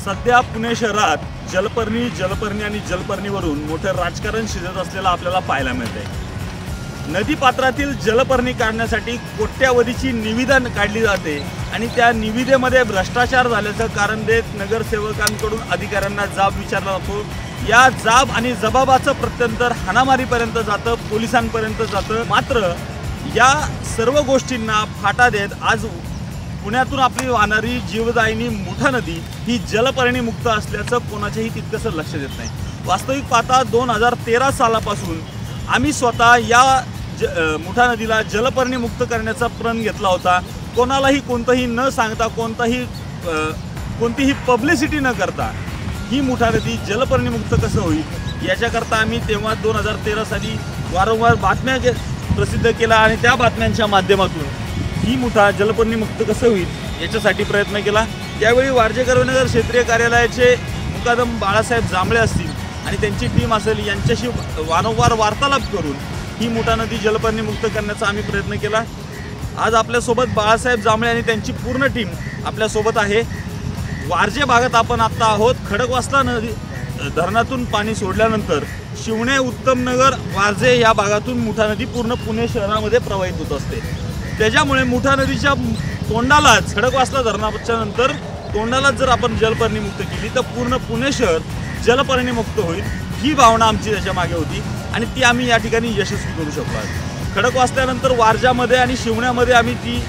सध्या पुणे शहरात जलपर्णी आणि जलपर्णीवरून मोठं राजकारण शिजत असलेलं आपल्याला पाहायला मिळतंय। नदीपात्रातील जलपर्णी काढण्यासाठी कोट्यावधीची निविदा काढली जाते आणि त्या निविदेमध्ये भ्रष्टाचार झाल्याचं कारण देत नगरसेवकांकडून अधिकाऱ्यांना जाब विचारला जातो। या जाब आणि जबाबाचं प्रत्यंतर हाणामारीपर्यंत जातं, पोलिसांपर्यंत जातं। मात्र या सर्व गोष्टींना फाटा देत आज पुण्यातून आपली वाहणारी जीवदायिनी मुठा नदी ही जलपर्णी मुक्त असल्याचं कोणाच्याही तितकंसं लक्ष देत नाही। वास्तविक पाहता 2013 सालापासून आम्ही स्वतः या मुठा नदीला जलपर्णी मुक्त करण्याचा प्रण घेतला होता। कोणालाही कोणतंही न सांगता कोणतीही पब्लिसिटी न करता ही मुठा नदी जलपर्णी मुक्त कसं होईल याच्याकरता आम्ही तेव्हा 2013 साली वारंवार बातम्या प्रसिद्ध केला आणि त्या बातम्यांच्या माध्यमातून ही मुठा जलपर्णी मुक्त कसं होईल याच्यासाठी प्रयत्न केला। त्यावेळी वारजेकरनगर क्षेत्रीय कार्यालयाचे मुकादम बाळासाहेब जांभळे असतील आणि त्यांची टीम असेल यांच्याशी वारंवार वार्तालाप करून ही मुठा नदी जलपर्णी मुक्त करण्याचा आम्ही प्रयत्न केला। आज आपल्यासोबत बाळासाहेब जांभळे आणि त्यांची पूर्ण टीम आपल्यासोबत आहे। वारजे भागात आपण आत्ता आहोत। खडकवासला नदी धरणातून पाणी सोडल्यानंतर शिवणे, उत्तमनगर, वारजे या भागातून मुठा नदी पूर्ण पुणे शहरामध्ये प्रवाहित होत असते। त्याच्यामुळे मुठा नदीच्या तोंडालाच खडकवासला धरणाच्या नंतर तोंडालाच जर आपण जलपर्णी मुक्त केली तर पूर्ण पुणे शहर जलपर्णी मुक्त होईल ही भावना आमची त्याच्या मागे होती आणि ती आम्ही या ठिकाणी यशस्वी करू शकलो आहे। खडकवासल्यानंतर वारजामध्ये आणि शिवण्यामध्ये आम्ही ती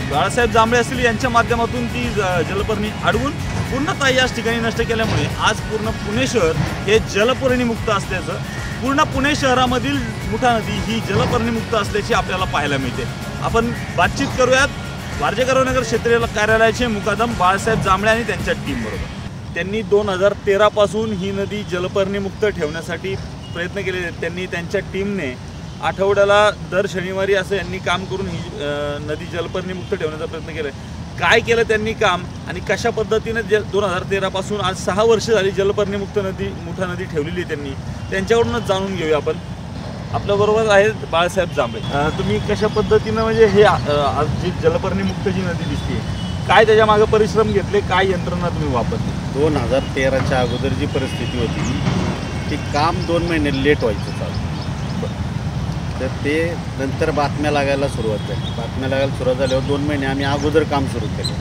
बाळासाहेब जांभळे असतील यांच्या माध्यमातून ती जलपर्णी अडवून पूर्णतः याच ठिकाणी नष्ट केल्यामुळे आज पूर्ण पुणे शहर हे जलपर्णी मुक्त असल्याचं, पूर्ण पुणे शहरामधील मुठा नदी ही जलपर्णी मुक्त असल्याची आपल्याला पाहायला मिळते। आपण बातचीत करूयात वारजेकरनगर क्षेत्रीय कार्यालयाचे मुकादम बाळासाहेब जांभळे आणि त्यांच्या टीमबरोबर। त्यांनी 2013 पासून ही नदी जलपर्णी मुक्त ठेवण्यासाठी प्रयत्न केले। त्यांनी त्यांच्या टीमने आठवड्याला दर शनिवारी असं यांनी काम करून ही नदी जलपर्णी मुक्त ठेवण्याचा प्रयत्न केला। काय केलं त्यांनी काम आणि कशा पद्धतीने 2013 पासून आज 6 वर्ष झाली जलपर्णी मुक्त नदी मुठा नदी ठेवलेली त्यांनी, त्यांच्याकडूनच जाणून घेऊया आपण। आपल्याबरोबर आहेत बाळासाहेब जांभळे। तुम्ही कशा पद्धतीनं म्हणजे हे आज जी जलपर्णी मुक्त जी नदी दिसते काय त्याच्या मागे परिश्रम घेतले, काय यंत्रणा तुम्ही वापरली? 2013च्या अगोदर जी परिस्थिती होती ती काम 2 महिने लेट व्हायचं चालू, तर ते नंतर बातम्या लागायला सुरुवात झाली। बातम्या लागायला सुरुवात झाल्यावर 2 महिने आम्ही अगोदर काम सुरू केलं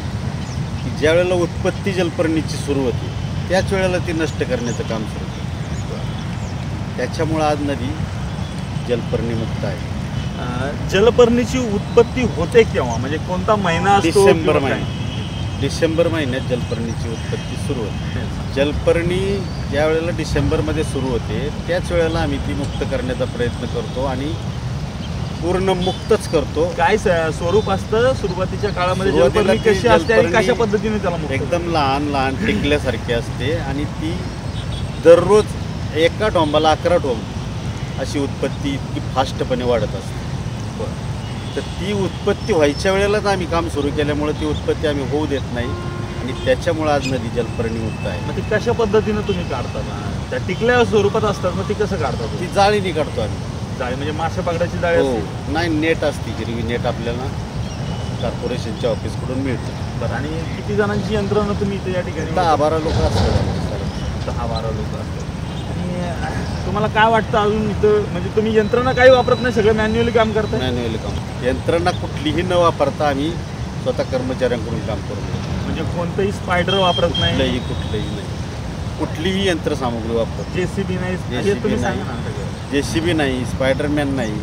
की ज्या वेळेला उत्पत्ती जलपर्णीची सुरू होती त्याच वेळेला ती नष्ट करण्याचं काम सुरू केलं। त्याच्यामुळं आज नदी जलपर्णी मुक्त आहे। जलपर्णीची उत्पत्ती होते केव्हा, म्हणजे कोणता महिना असतो? डिसेंबर महिन्यात जलपर्णीची उत्पत्ती सुरू होते। जलपर्णी ज्या वेळेला डिसेंबरमध्ये सुरू होते त्याच वेळेला आम्ही ती मुक्त करण्याचा प्रयत्न करतो आणि पूर्ण मुक्तच करतो। काय स्वरूप असतं सुरुवातीच्या काळामध्ये जलपर्णी कशी असते आणि कशा पद्धतीने त्याला मुक्त? एकदम लहान लहान टिकल्यासारखी असते आणि ती दररोज एका टोंबाला 11 टोंब अशी उत्पत्ती इतकी फास्टपणे वाढत असते। तर ती उत्पत्ती व्हायच्या वेळेलाच आम्ही काम सुरू केल्यामुळे ती उत्पत्ती आम्ही होऊ देत नाही आणि त्याच्यामुळे आज नदी जलपर्णी मुक्त आहे। मग ती कशा पद्धतीनं तुम्ही काढता? त्या टिकल्या स्वरूपात असतात, मग ती कसं काढता? ती जाळीने काढतो आम्ही। जाळी म्हणजे मासे पकडायची जाळी? हो, नाही, नेट असते, हिरवी नेट आपल्याला कॉर्पोरेशनच्या ऑफिसकडून मिळते। बरं, आणि किती जणांची यंत्रणा तुम्ही इथे या ठिकाणी? 10-12 लोक असतात। 10-12 लोक असतात। आणि तुम्हाला काय वाटतं अजून इथं, म्हणजे तुम्ही यंत्रणा काही वापरत नाही, सगळं मॅन्युअली काम करता? मॅन्युअली काम, यंत्रणा कुठलीही न वापरता आम्ही स्वतः कर्मचाऱ्यांकडून काम करतो। म्हणजे कोणतंही स्पायडर वापरत नाही? कुठलंही नाही, कुठलीही यंत्रसामुग्री वापरतो। JCB नाही? JCB नाही, स्पायडरमॅन नाही।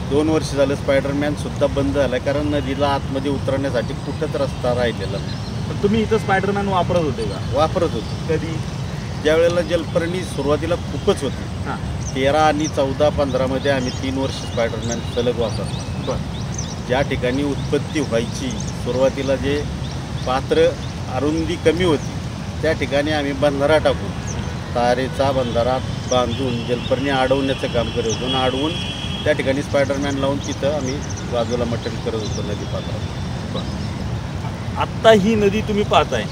2 वर्ष झालं स्पायडरमॅन सुद्धा बंद झाला कारण नदीला आतमध्ये उतरण्यासाठी कुठंच रस्ता राहिलेला नाही। पण तुम्ही इथं स्पायडरमॅन वापरत होते का? वापरत होतो। कधी? ज्या वेळेला जलपर्णी सुरुवातीला खूपच होती, 13 आणि 14-15मध्ये आम्ही 3 वर्ष स्पायडरमॅन सलग वापरतो। बरं, ज्या ठिकाणी उत्पत्ती व्हायची सुरुवातीला जे पात्र अरुंदी कमी होती त्या ठिकाणी आम्ही बंधारा टाकून तारेचा बंधारा बांधून जलपर्णी अडवण्याचं काम करत होतो। अडवून त्या ठिकाणी स्पायडरमॅन लावून तिथं आम्ही बाजूला मटण करत होतो नदी पात्रात। आत्ता ही नदी तुम्ही पाहताय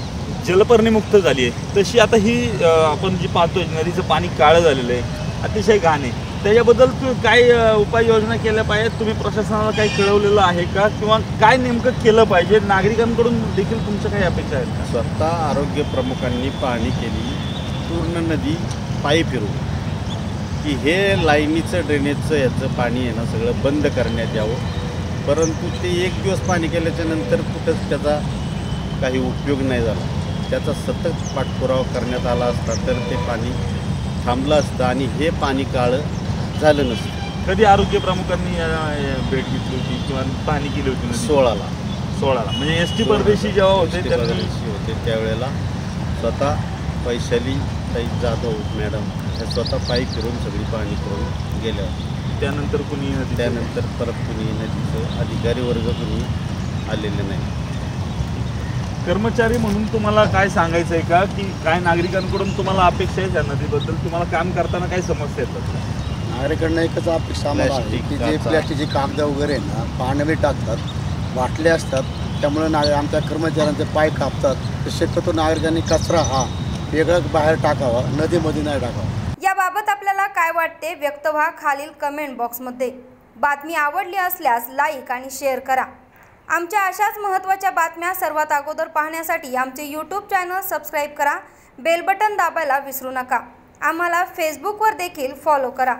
जलपर्णी मुक्त झाली आहे, तशी आता ही आपण जी पाहतोय नदीचं पाणी काळं झालेलं आहे, अतिशय घाण आहे। त्याच्याबद्दल तुम्ही काय उपाययोजना केल्या पाहिजेत? तुम्ही प्रशासनाला काही कळवलेलं आहे का, किंवा काय नेमकं केलं पाहिजे? नागरिकांकडून देखील तुमच्या काही अपेक्षा आहेत का? स्वतः आरोग्य प्रमुखांनी पाहणी केली, पूर्ण नदी पायी फिरून की हे लाईनीचं ड्रेनेजचं याचं पाणी आहे ना सगळं बंद करण्यात यावं. परंतु ते एक दिवस पाणी केल्याच्या नंतर कुठंच त्याचा काही उपयोग नाही झाला. त्याचा सतत पाठपुरावा करण्यात आला असता तर ते पाणी थांबलं असतं आणि हे पाणी काळं झालं नसतं. कधी आरोग्य प्रमुखांनी भेट घेतली होती किंवा पाहणी केली होती? 16ला म्हणजे एस.टी. परदेशी जेव्हा होते त्यावेळेला स्वतः वैशाली ताई जाधव मॅडम ह्या स्वतः पायी फिरून सगळी पाहणी करून गेल्या. त्यानंतर परत कुणी नदीचं अधिकारी वर्ग कुणी आलेले नाही. कर्मचारी म्हणून तुम्हाला काय सांगायचं आहे का, की काय नागरिकांकडून तुम्हाला अपेक्षा आहे त्या नदीबद्दल? तुम्हाला काम करताना काही समस्या येतात? नागरिकांना एकच अपेक्षा आम्हाला आहे की जे प्लॅस्टिकची कागद वगैरे ना पाण्यामध्ये टाकतात, बाटल्या असतात, त्यामुळे आमच्या कर्मचाऱ्यांचे पाय कापतात. तर शक्यतो नागरिकांनी कचरा हा वेगळं बाहेर टाकावा, नदीमध्ये नाही टाकावा. याबाबत आपल्याला काय वाटते व्यक्त व्हा खालील कमेंट बॉक्समध्ये. बातमी आवडली असल्यास लाईक आणि शेअर करा. आमच्या अशाच महत्त्वाच्या बातम्या सर्वात अगोदर पाहण्यासाठी आमचे यूट्यूब चॅनल सबस्क्राईब करा. बेल बटन दाबायला विसरू नका. आम्हाला फेसबुकवर देखील फॉलो करा.